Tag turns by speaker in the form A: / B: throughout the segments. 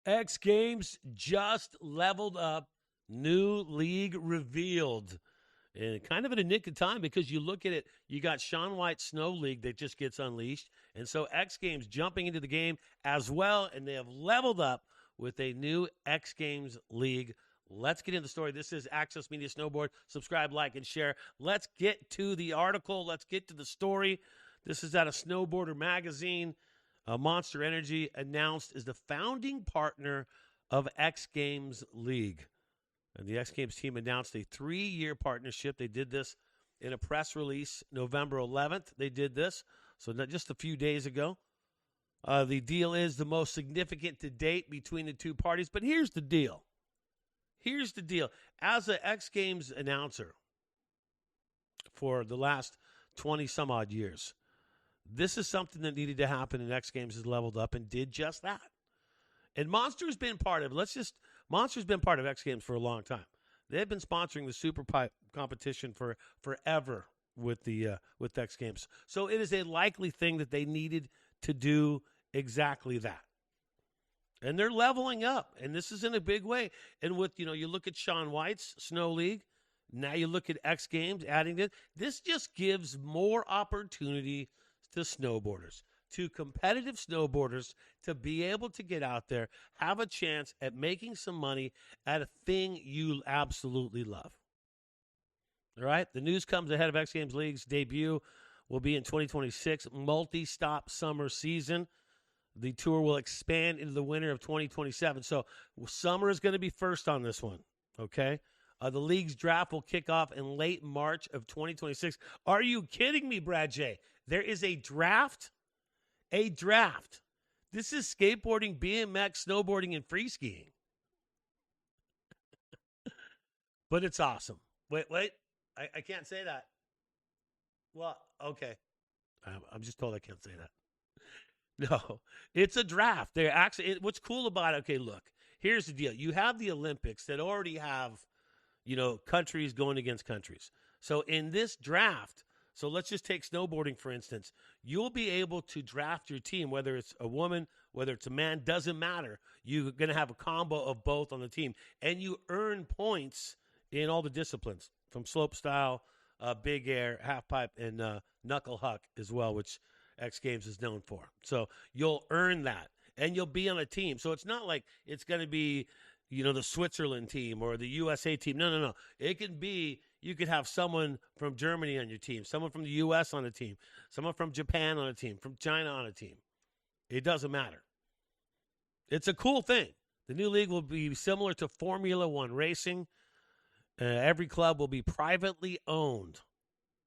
A: X Games just leveled up. New league revealed. And kind of in a nick of time because you look at it, you got Shaun White's Snow League that just gets unleashed. And so X Games jumping into the game as well, and they have leveled up with a new X Games League. Let's get into the story. This is Access Media Snowboard. Subscribe, like, and share. Let's get to the article. Let's get to the story. This is out of Snowboarder magazine. Monster Energy announced as the founding partner of X Games League. And the X Games team announced a 3-year partnership. They did this in a press release November 11th. They did this, so not just a few days ago. The deal is the most significant to date between the two parties. But here's the deal. Here's the deal. As an X Games announcer for the last 20-some-odd years, this is something that needed to happen, and X Games has leveled up and did just that. And Monster's been part of it. Monster's been part of X Games for a long time. They've been sponsoring the Super Pipe competition for forever with X Games. So it is a likely thing that they needed to do exactly that. And they're leveling up, and this is in a big way. And with, you look at Shaun White's Snow League, now you look at X Games adding it. This just gives more opportunity to snowboarders, to competitive snowboarders, to be able to get out there, have a chance at making some money at a thing you absolutely love. All right? The news comes ahead of X Games League's debut. Will be in 2026, multi-stop summer season. The tour will expand into the winter of 2027. So summer is going to be first on this one, okay? The league's draft will kick off in late March of 2026. Are you kidding me, Brad J? There is a draft? A draft. This is skateboarding, BMX, snowboarding, and free skiing. But it's awesome. Wait. I can't say that. Well, okay. I'm just told I can't say that. No, it's a draft. They're actually, what's cool about it, okay, look, here's the deal. You have the Olympics that already have, countries going against countries. So in this draft, so let's just take snowboarding, for instance. You'll be able to draft your team, whether it's a woman, whether it's a man, doesn't matter. You're going to have a combo of both on the team. And you earn points in all the disciplines, from slopestyle, big air, halfpipe, and knuckle huck as well, which X Games is known for. So you'll earn that, and you'll be on a team. So it's not like it's going to be, the Switzerland team or the USA team. No. It can be, you could have someone from Germany on your team, someone from the U.S. on a team, someone from Japan on a team, from China on a team. It doesn't matter. It's a cool thing. The new league will be similar to Formula One racing. Every club will be privately owned.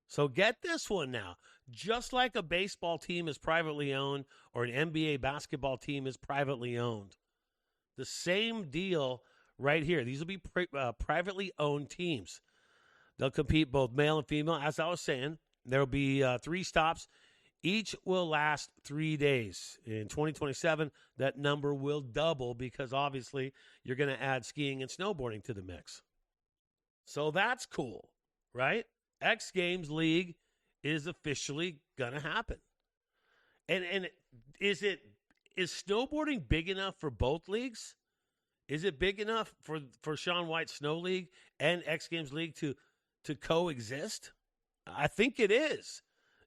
A: So get this one now. Just like a baseball team is privately owned or an NBA basketball team is privately owned. The same deal right here. These will be privately owned teams. They'll compete both male and female. As I was saying, there will be 3 stops. Each will last 3 days. In 2027, that number will double because obviously you're going to add skiing and snowboarding to the mix. So that's cool, right? X Games League is officially going to happen. And is snowboarding big enough for both leagues? Is it big enough for Shaun White's Snow League and X Games League to coexist? I think it is.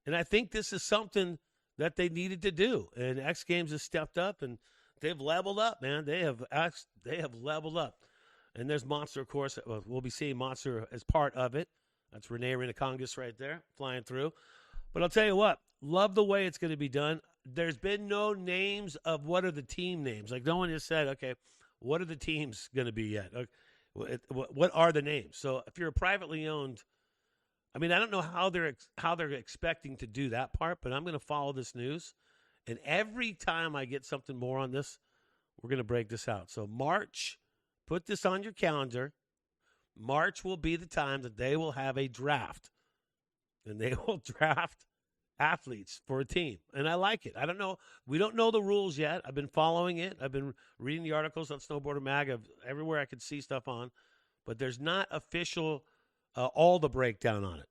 A: And I think this is something that they needed to do. And X Games has stepped up, and they've leveled up, man. They have leveled up. And there's Monster, of course. We'll be seeing Monster as part of it. That's Renee Rinacongas right there, flying through. But I'll tell you what, love the way it's going to be done. There's been no names of what are the team names. Like, no one has said, okay, what are the teams going to be yet? What are the names? So if you're a privately owned, I don't know how they're expecting to do that part, but I'm going to follow this news. And every time I get something more on this, we're going to break this out. So March, put this on your calendar. March will be the time that they will have a draft. And they will draft athletes for a team. And I like it. I don't know. We don't know the rules yet. I've been following it. I've been reading the articles on Snowboarder Mag everywhere I could see stuff on. But there's not official all the breakdown on it.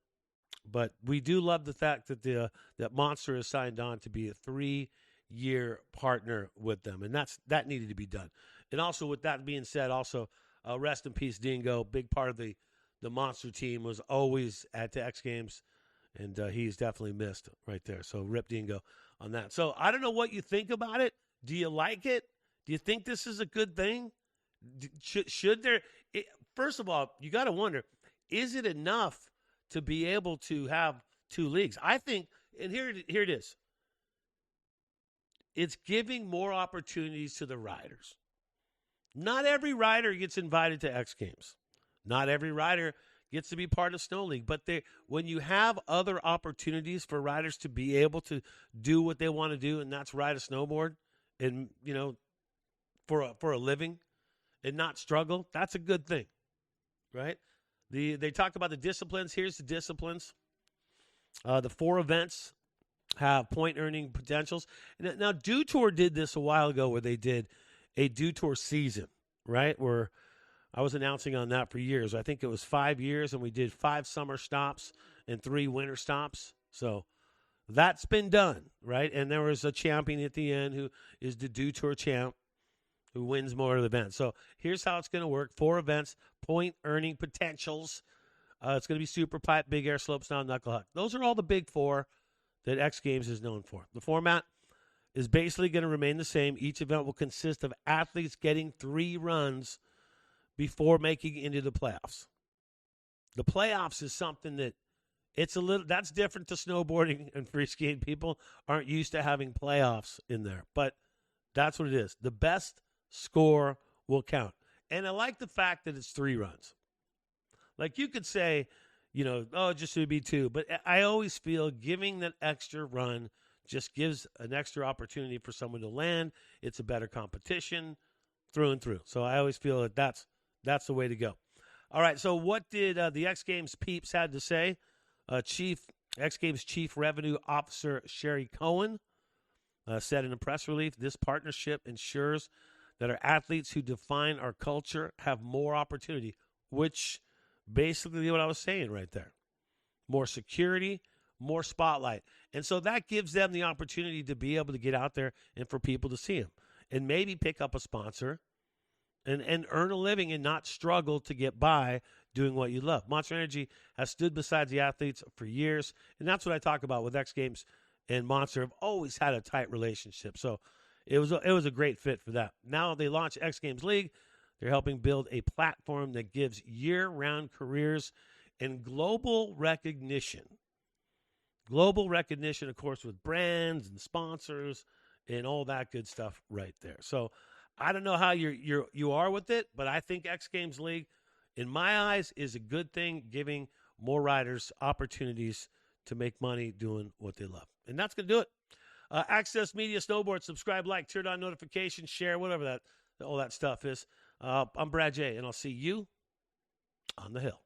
A: But we do love the fact that that Monster has signed on to be a 3 multi-year partner with them, and that needed to be done. And also, with that being said, also rest in peace, Dingo. Big part of the Monster team, was always at the X Games, and he's definitely missed right there. So rip Dingo on that. So I don't know what you think about it. Do you like it? Do you think this is a good thing? Should there? First of all, you got to wonder: is it enough to be able to have two leagues? I think, and here it is. It's giving more opportunities to the riders. Not every rider gets invited to X Games. Not every rider gets to be part of Snow League. But when you have other opportunities for riders to be able to do what they want to do, and that's ride a snowboard, and for a living, and not struggle, that's a good thing, right? They talk about the disciplines. Here's the disciplines. The 4 events have point earning potentials. Now, Dew Tour did this a while ago, where they did a Dew Tour season, right? Where I was announcing on that for years. I think it was 5 years, and we did 5 summer stops and 3 winter stops. So that's been done, right? And there was a champion at the end who is the Dew Tour champ, who wins more of the events. So here's how it's going to work. 4 events, point earning potentials. It's going to be Super Pipe, Big Air, Slopestyle, Knuckle Huck. Those are all the big 4 that X Games is known for. The format is basically going to remain the same. Each event will consist of athletes getting 3 runs before making it into the playoffs. The playoffs is something that that's different to snowboarding and free skiing. People aren't used to having playoffs in there, but that's what it is. The best score will count. And I like the fact that it's 3 runs. Like, you could say, it just would be 2. But I always feel giving that extra run just gives an extra opportunity for someone to land. It's a better competition through and through. So I always feel that that's the way to go. All right, so what did the X Games peeps had to say? X Games Chief Revenue Officer Sherry Cohen said in a press release, this partnership ensures that our athletes who define our culture have more opportunity, which basically what I was saying right there. More security, more spotlight. And so that gives them the opportunity to be able to get out there and for people to see them and maybe pick up a sponsor and earn a living and not struggle to get by doing what you love. Monster Energy has stood beside the athletes for years, and that's what I talk about with X Games and Monster. Have always had a tight relationship. So it was a great fit for that. Now they launch X Games League. They're helping build a platform that gives year-round careers and global recognition. Global recognition, of course, with brands and sponsors and all that good stuff right there. So I don't know how you are with it, but I think X Games League, in my eyes, is a good thing, giving more riders opportunities to make money doing what they love. And that's going to do it. Access Media Snowboard, subscribe, like, turn on notifications, share, whatever all that stuff is. I'm Brad J, and I'll see you on the hill.